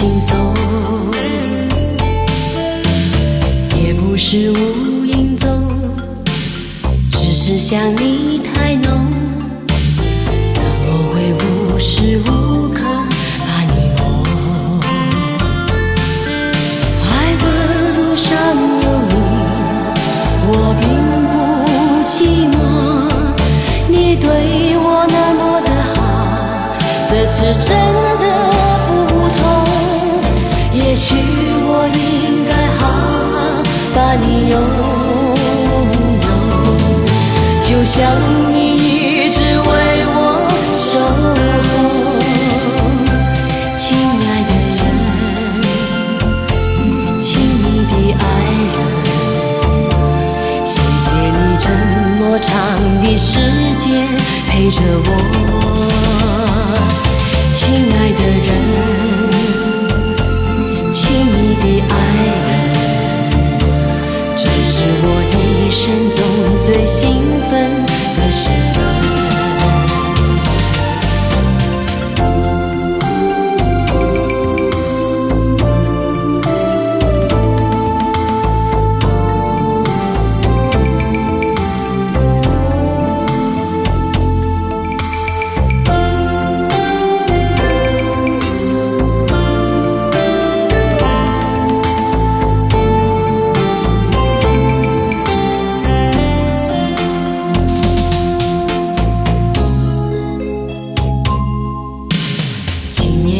轻松，也不是无影踪，只是想你太浓，怎么会无时无刻把你梦？爱的路上有你，我并不寂寞，你对我那么的好，这次真的不同。也许我应该好好把你拥有，就像你一直为我守候。亲爱的人，亲密的爱人，谢谢你这么长的时间陪着我。亲爱的人，亲密的爱人，这是我一生中最兴奋的时分。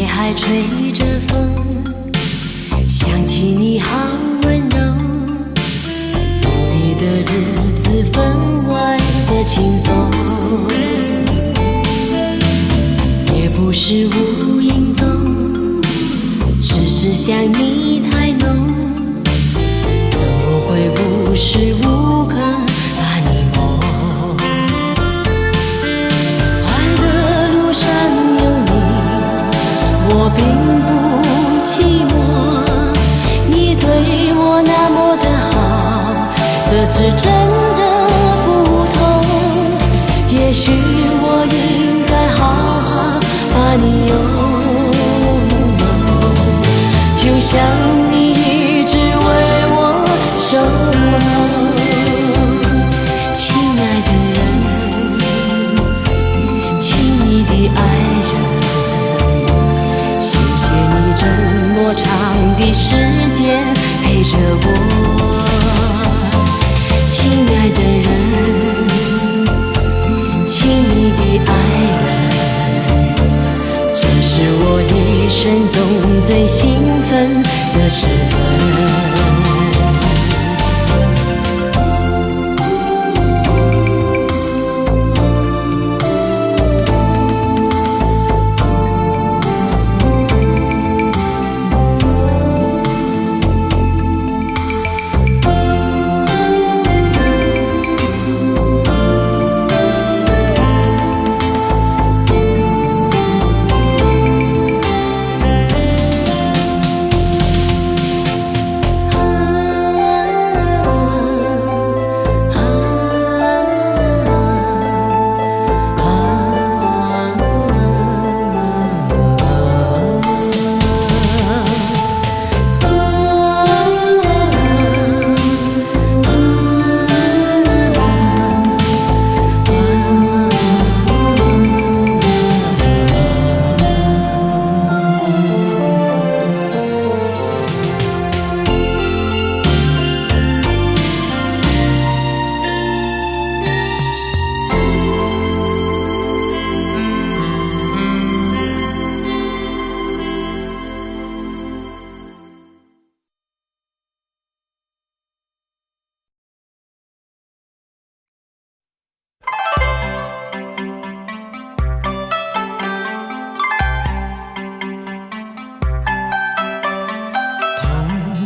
还吹着风，想起你好温柔，有你的日子分外的轻松，也不是无影踪，只是想你太浓，怎么会无时无刻把你梦？爱的路上有你，我并不寂寞，你对我那么的好，这次真的不同。也许我应该好好把你拥有，就像你一直为我守候。亲爱的人，亲密的爱人，这么长的时间陪着我。亲爱的人，亲密的爱人，这是我一生中最兴奋的时分。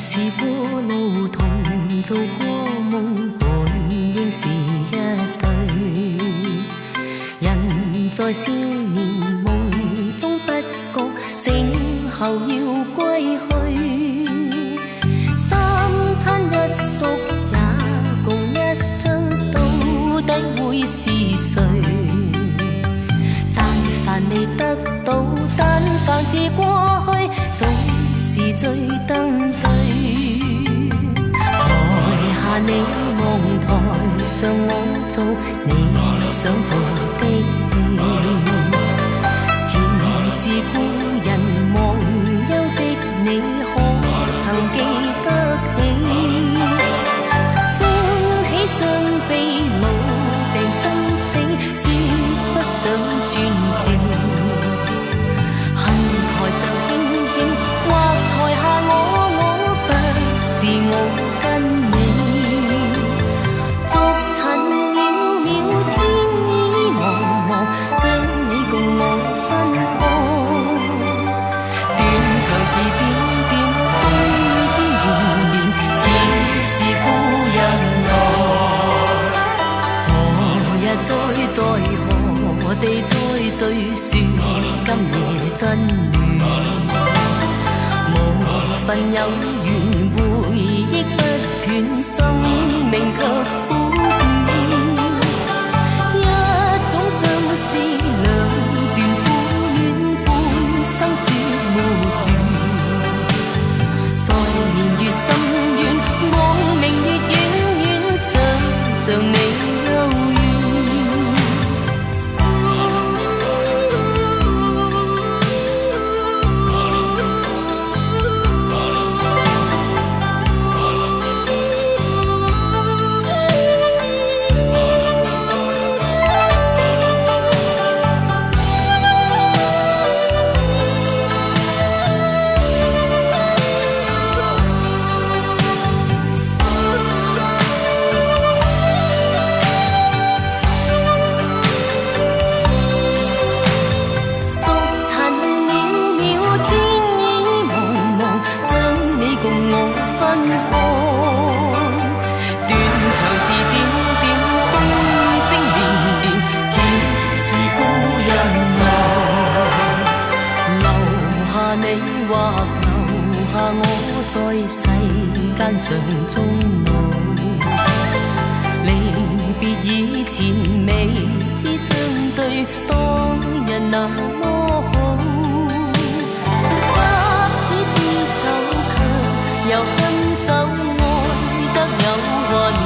是過路同做過夢，本應是一對。人在少年夢中不覺，醒後要歸去。三餐一宿也共一生，到底會是誰？但凡未得到，但凡是過去，總是最登對。台下你望台上我做你想做的戲。前是故人忘憂的你，可曾記得起？升起雙臂老病生死，說不上傳奇。恨台上輕輕，或台下我不是我跟你。逐塵渺渺，天意茫茫，將你共我分開。斷腸字點點，風雨聲連連，似是故人來。何日再何地再聚說今夜真戀？無份有緣回憶不斷，生命卻苦短。一種相思兩段苦戀，半生說沒完。在年月深遠，光明月遠遠，想像你幽怨。在世間上終老，離別以前未知相對，當日那麼好。執子之手卻又分手，愛得有雲霧。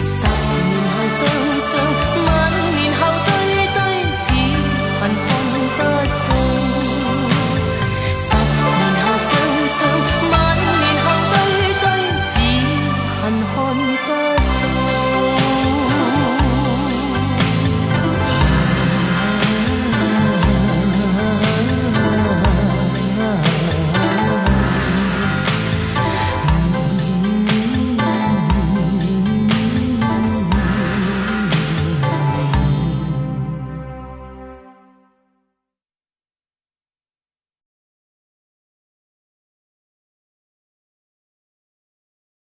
10年後雙雙，晚年後對對，只恨看不到。雙雙，晚年後對對，只恨看不